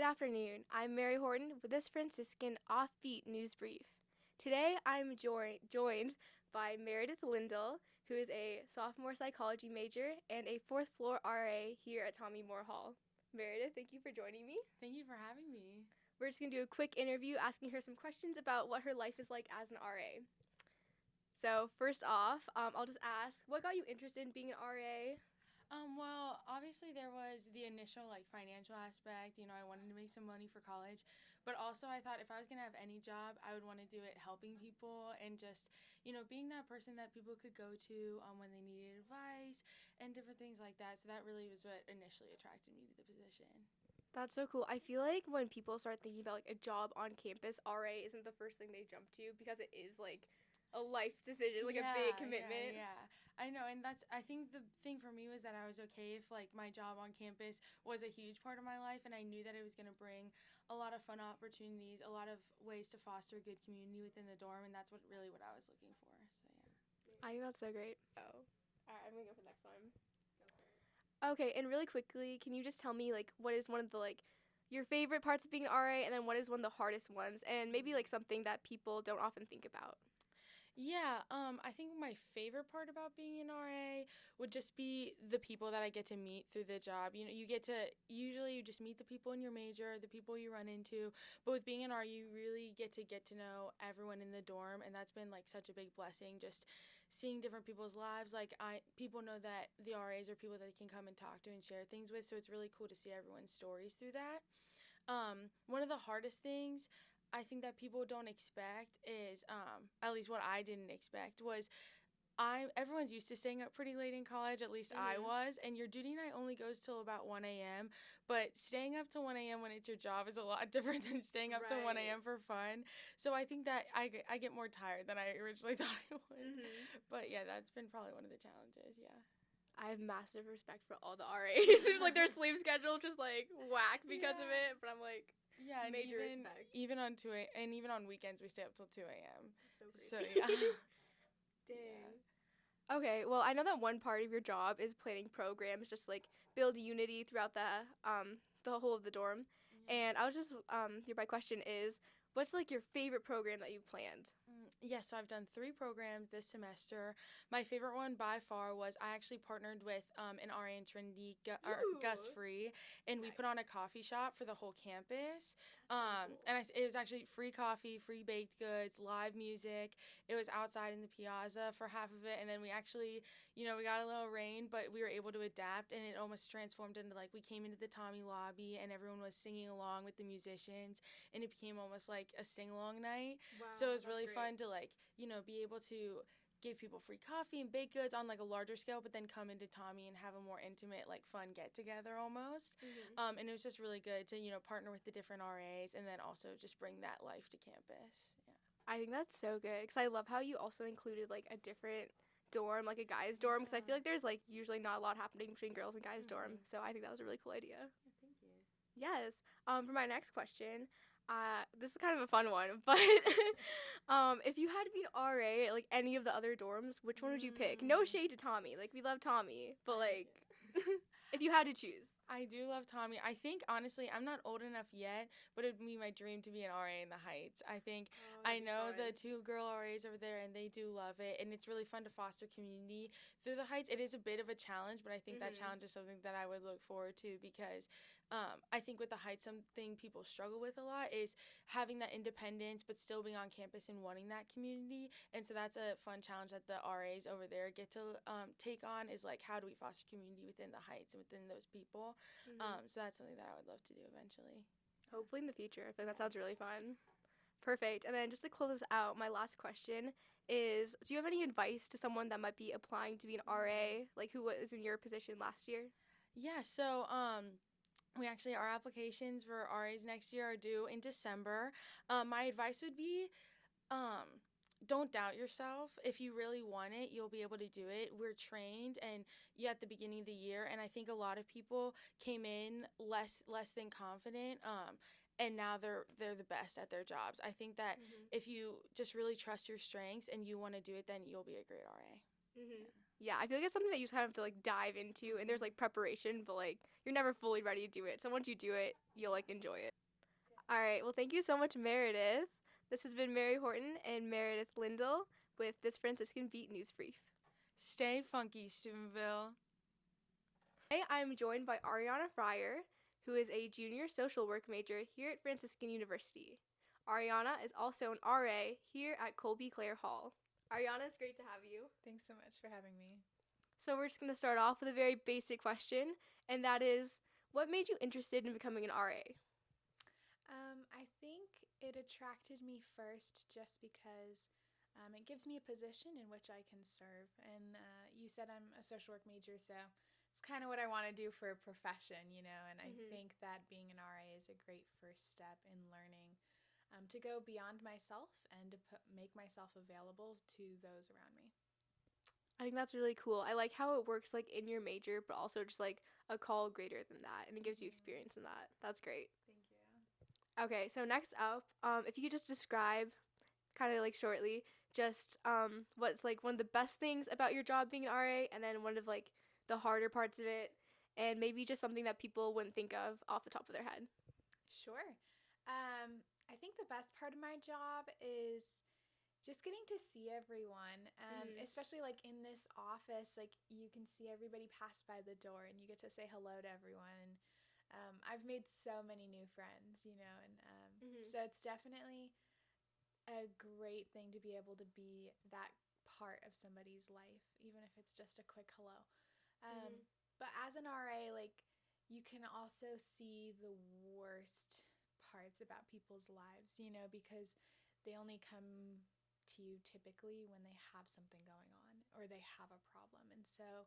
afternoon. I'm Mary Horton with this Franciscan OffBeat news brief. Today I'm joined by Meredith Lindell, who is a sophomore psychology major and a fourth floor RA here at Tommy Moore Hall. Meredith, thank you for joining me. Thank you for having me. We're just going to do a quick interview asking her some questions about what her life is like as an RA. So first off, I'll just ask, what got you interested in being an RA? Well, obviously there was the initial financial aspect. I wanted to make some money for college, but also I thought if I was gonna have any job, I would want to do it helping people and just being that person that people could go to when they needed advice and different things like that. So that really was what initially attracted me to the position. That's so cool. I feel like when people start thinking about a job on campus, RA isn't the first thing they jump to because it is a life decision, a big commitment. Yeah. I know, and I think the thing for me was that I was okay if my job on campus was a huge part of my life, and I knew that it was going to bring a lot of fun opportunities, a lot of ways to foster a good community within the dorm, and that's what I was looking for. So yeah. I think that's so great. Oh, all right, I'm gonna go for the next one. Okay, and really quickly, can you just tell me what is one of the your favorite parts of being an RA, and then what is one of the hardest ones, and maybe something that people don't often think about? Yeah, I think my favorite part about being an RA would just be the people that I get to meet through the job. You get to usually you just meet the people in your major, the people you run into, but with being an RA, you really get to know everyone in the dorm, and that's been such a big blessing. Just seeing different people's lives. People know that the RAs are people that they can come and talk to and share things with, so it's really cool to see everyone's stories through that. One of the hardest things I think that people don't expect is, at least what I didn't expect, was everyone's used to staying up pretty late in college, at least I was, and your duty night only goes till about 1 a.m., but staying up till 1 a.m. when it's your job is a lot different than staying up till 1 a.m. for fun. So I think that I get more tired than I originally thought I would. But yeah, that's been probably one of the challenges, yeah. I have massive respect for all the RAs. There's their sleep schedule just whack because of it, but I'm yeah, major respect. Even on even on weekends we stay up till 2 a.m. So crazy. Yeah. Dang. Yeah. Okay, well, I know that one part of your job is planning programs, just build unity throughout the whole of the dorm. Yeah. And I was just here. My question is, what's your favorite program that you've planned? Yeah, so I've done 3 programs this semester. My favorite one by far was I actually partnered with an RA in Trinity, Gus Free, and we put on a coffee shop for the whole campus. And it was actually free coffee, free baked goods, live music. It was outside in the piazza for half of it, and then we actually, we got a little rain, but we were able to adapt, and it almost transformed into we came into the Tommy lobby, and everyone was singing along with the musicians, and it became almost like a sing-along night. Wow, so it was really great. fun to be able to give people free coffee and baked goods on a larger scale, but then come into Tommy and have a more intimate fun get together almost. And it was just really good to partner with the different RAs and then also just bring that life to campus. Yeah. I think that's so good because I love how you also included a different dorm, a guy's dorm, because I feel there's usually not a lot happening between girls and guys' dorm. So I think that was a really cool idea. Yeah, thank you. Yes. For my next question, this is kind of a fun one, but if you had to be an RA at any of the other dorms, which one would you pick? No shade to Tommy, we love Tommy, but if you had to choose. I do love Tommy. I think, honestly, I'm not old enough yet, but it would be my dream to be an RA in the Heights. I think I know the 2 girl RAs over there, and they do love it, and it's really fun to foster community through the Heights. It is a bit of a challenge, but I think that challenge is something that I would look forward to because I think with the Heights, something people struggle with a lot is having that independence, but still being on campus and wanting that community, and so that's a fun challenge that the RAs over there get to take on is how do we foster community within the Heights and within those people. So that's something that I would love to do eventually. Hopefully in the future. I think that sounds really fun. Perfect. And then just to close this out, my last question is, do you have any advice to someone that might be applying to be an RA, who was in your position last year? Yeah, so our applications for RAs next year are due in December. My advice would be don't doubt yourself. If you really want it, you'll be able to do it. We're trained and at the beginning of the year, and I think a lot of people came in less than confident. And now they're the best at their jobs. I think that if you just really trust your strengths and you want to do it, then you'll be a great RA. Yeah, I feel like it's something that you just kind of have to like dive into, and there's like preparation, but like you're never fully ready to do it. So once you do it, you'll like enjoy it. All right. Well, thank you so much, Meredith. This has been Mary Horton and Meredith Lindell with this Franciscan Beat News Brief. Stay funky, Steubenville. Today, I'm joined by Ariana Fryer, who is a junior social work major here at Franciscan University. Ariana is also an RA here at Colby Clare Hall. Ariana, it's great to have you. Thanks so much for having me. So we're just going to start off with a very basic question, and that is, what made you interested in becoming an RA? I think it attracted me first just because it gives me a position in which I can serve. And you said I'm a social work major, so it's kind of what I want to do for a profession, you know. And I think that being an RA is a great first step in learning to go beyond myself and to make myself available to those around me. I think that's really cool. I like how it works like in your major, but also just like a call greater than that, and it gives you experience in that. That's great. Thank you. Okay, so next up, if you could just describe, kind of like shortly, just what's like one of the best things about your job being an RA, and then one of like the harder parts of it, and maybe just something that people wouldn't think of off the top of their head. Sure. I think the best part of my job is just getting to see everyone, especially like in this office, like you can see everybody pass by the door and you get to say hello to everyone. And I've made so many new friends, you know, and so it's definitely a great thing to be able to be that part of somebody's life, even if it's just a quick hello. But as an RA, like you can also see the worst parts about people's lives, you know, because they only come to you typically when they have something going on or they have a problem. And so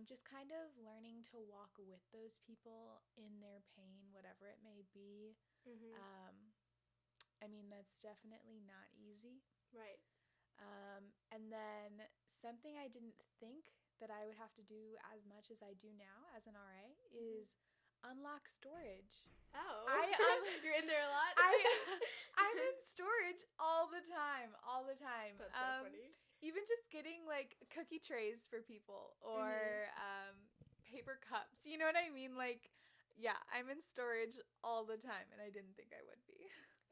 just kind of learning to walk with those people in their pain, whatever it may be. I mean, that's definitely not easy. Right. And then something I didn't think that I would have to do as much as I do now as an RA is unlock storage. Oh, you're in there a lot. I'm in storage all the time. That's so funny. Even just getting like cookie trays for people or paper cups. You know what I mean? Like, yeah, I'm in storage all the time, and I didn't think I would be.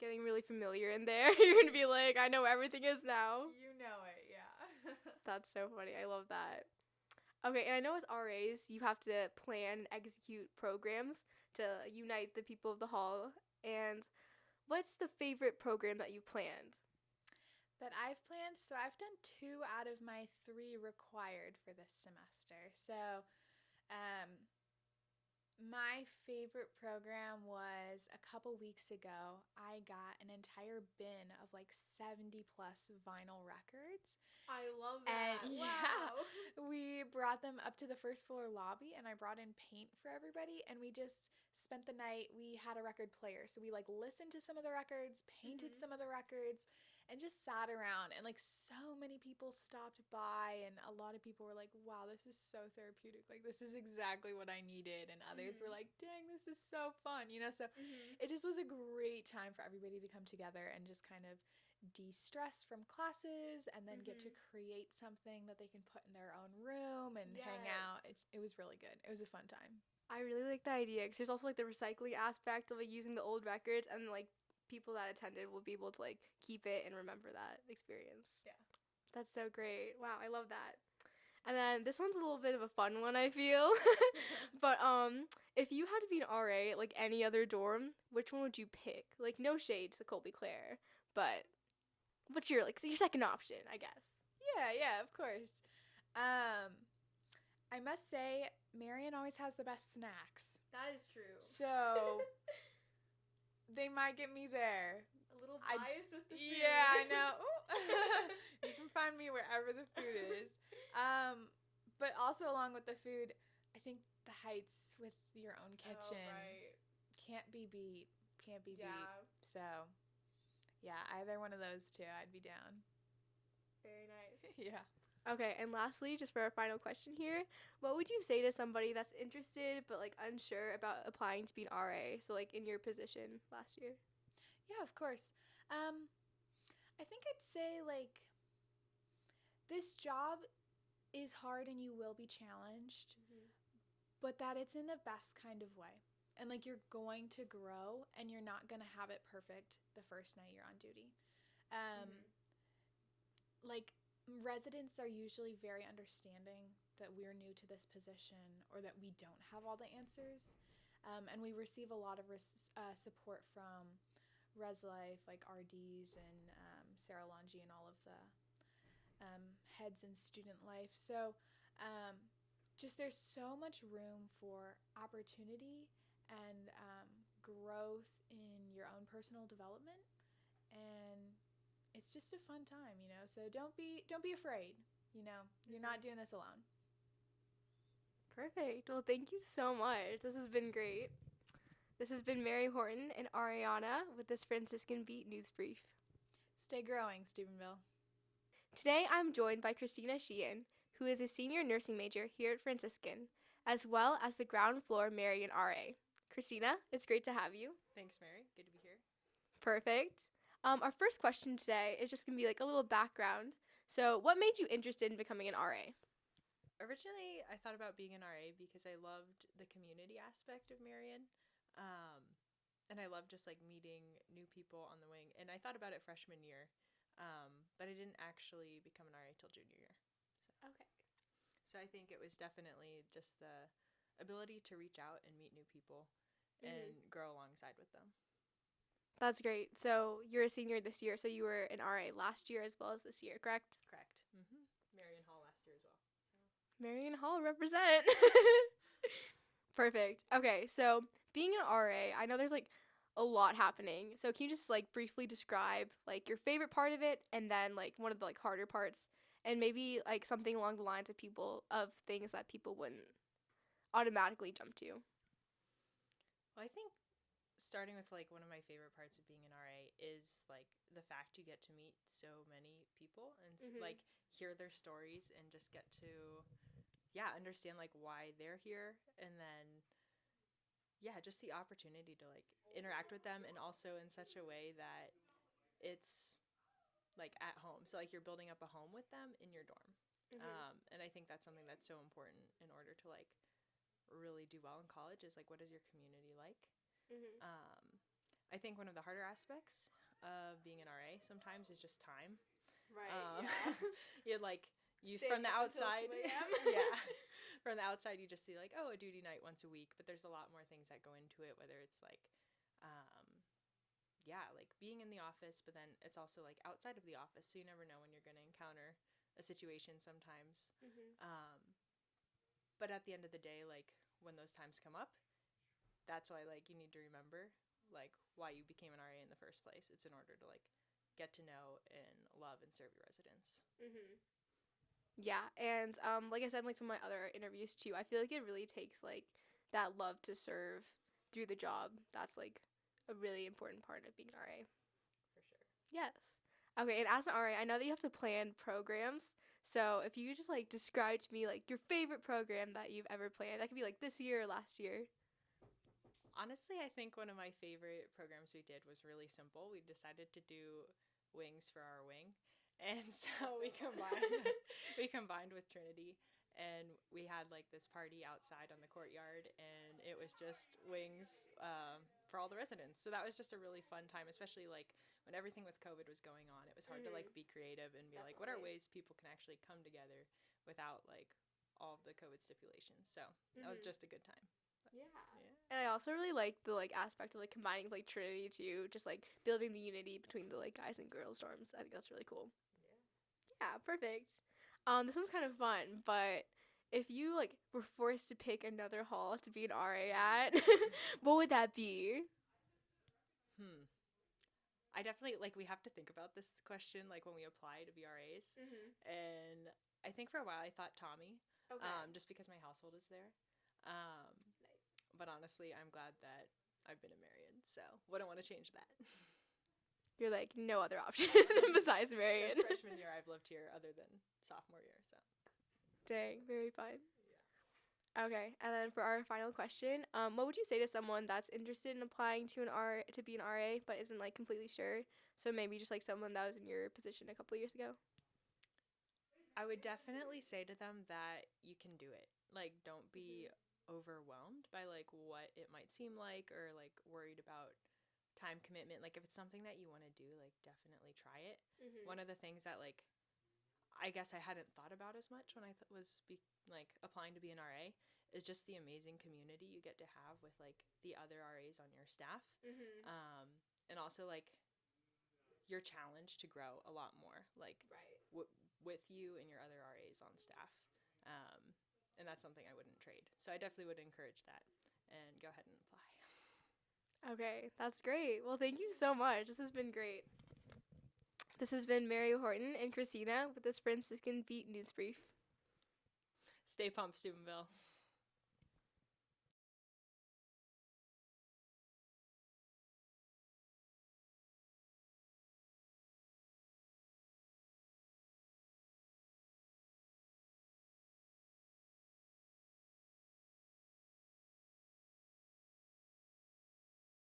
Getting really familiar in there. You're gonna be like, I know everything is now. You know it, yeah. That's so funny. I love that. Okay, and I know as RAs, you have to plan and execute programs to unite the people of the hall. And what's the favorite program that you planned? That I've planned? So I've done 2 out of my 3 required for this semester. So my favorite program was a couple weeks ago. I got an entire bin of like 70 plus vinyl records. I love that. And wow. yeah, we brought them up to the first floor lobby, and I brought in paint for everybody, and we just spent the night. We had a record player, so we like listened to some of the records, painted some of the records, and just sat around. And like so many people stopped by, and a lot of people were like, wow, this is so therapeutic, like this is exactly what I needed. And others were like, dang, this is so fun, you know. So it just was a great time for everybody to come together and just kind of de-stress from classes, and then get to create something that they can put in their own room and hang out. It was really good. It was a fun time. I really like the idea because there's also like the recycling aspect of like using the old records, and like people that attended will be able to like keep it and remember that experience. Yeah. That's so great. Wow, I love that. And then this one's a little bit of a fun one, I feel. But if you had to be an RA like any other dorm, which one would you pick? Like no shade to Colby Clare, but what's your like your second option, I guess? Yeah, of course. I must say, Marion always has the best snacks. That is true. So they might get me there. A little biased with the food. Yeah, I know. You can find me wherever the food is. But also along with the food, I think the heights with your own kitchen can't be beat. So, yeah, either one of those two, I'd be down. Very nice. Yeah. Okay, and lastly, just for our final question here, what would you say to somebody that's interested but like unsure about applying to be an RA? So like in your position last year. Yeah, of course. I think I'd say like this job is hard and you will be challenged, but that it's in the best kind of way. And like you're going to grow and you're not going to have it perfect the first night you're on duty. Like residents are usually very understanding that we're new to this position or that we don't have all the answers. And we receive a lot of support from Res Life, like RDs and Sarah Longy and all of the heads in student life. So just there's so much room for opportunity and growth in your own personal development, and it's just a fun time, you know. So don't be afraid, you know. You're not doing this alone. Perfect. Well, thank you so much. This has been great. This has been Mary Horton and Ariana with this Franciscan Beat News Brief. Stay growing, Steubenville. Today I'm joined by Christina Sheehan, who is a senior nursing major here at Franciscan, as well as the ground floor Marian RA. Christina, it's great to have you. Thanks, Mary. Good to be here. Perfect. Our first question today is just going to be like a little background. So, what made you interested in becoming an RA? Originally, I thought about being an RA because I loved the community aspect of Marian. And I loved just like meeting new people on the wing. And I thought about it freshman year, but I didn't actually become an RA till junior year. Okay. So I think it was definitely just the ability to reach out and meet new people and grow alongside with them. That's great. So you're a senior this year, so you were an RA last year as well as this year, correct? Correct. Marian Hall last year as well. Marian Hall represent. Perfect. Okay, so being an RA, I know there's like a lot happening. So can you just like briefly describe like your favorite part of it and then like one of the like harder parts and maybe like something along the lines of things that people wouldn't automatically jump to? Well, I think starting with like one of my favorite parts of being an RA is like the fact you get to meet so many people and like hear their stories and just get to understand like why they're here, and then just the opportunity to like interact with them, and also in such a way that it's like at home. So like you're building up a home with them in your dorm. And I think that's something that's so important in order to like really do well in college is like, what is your community like? I think one of the harder aspects of being an RA sometimes is just time. Right. You like from the outside. From the outside you just see like, oh, a duty night once a week, but there's a lot more things that go into it, whether it's like like being in the office, but then it's also like outside of the office, so you never know when you're going to encounter a situation sometimes. But at the end of the day, like when those times come up, that's why like you need to remember like why you became an RA in the first place. It's in order to like get to know and love and serve your residents. Yeah, and like I said in like some of my other interviews too, I feel like it really takes like that love to serve through the job. That's like a really important part of being an RA. For sure. Yes. Okay, and as an RA, I know that you have to plan programs. So if you could just like describe to me like your favorite program that you've ever planned, that could be like this year or last year. Honestly, I think one of my favorite programs we did was really simple. We decided to do wings for our wing. And so we combined with Trinity, and we had like this party outside on the courtyard, and it was just wings for all the residents. So that was just a really fun time, especially like when everything with COVID was going on. It was hard to like be creative and be like, what are ways people can actually come together without like all of the COVID stipulations. So that was just a good time. Yeah. And I also really like the like aspect of like combining like Trinity too, just like building the unity between the like guys and girls dorms. I think that's really cool. Yeah, perfect. This one's kind of fun, but if you like were forced to pick another hall to be an RA at, what would that be? I definitely like we have to think about this question like when we apply to be RAs. And I think for a while I thought Tommy, just because my household is there. But honestly, I'm glad that I've been in Marian, so wouldn't want to change that. You're like, no other option besides Marian. Since freshman year, I've lived here other than sophomore year, so. Dang, very fun. Yeah. Okay, and then for our final question, what would you say to someone that's interested in applying to be an RA but isn't like completely sure? So maybe just like someone that was in your position a couple years ago. I would definitely say to them that you can do it. Like, don't be overwhelmed by like what it might seem like, or like worried about time commitment. Like, if it's something that you want to do, like definitely try it. One of the things that like I guess I hadn't thought about as much when I like applying to be an RA is just the amazing community you get to have with like the other RAs on your staff. And also like you're challenged to grow a lot more, like with you and your other RAs on staff. And that's something I wouldn't trade. So I definitely would encourage that and go ahead and apply. Okay, that's great. Well, thank you so much. This has been great. This has been Mary Horton and Christina with this Franciscan Beat News Brief. Stay pumped, Steubenville.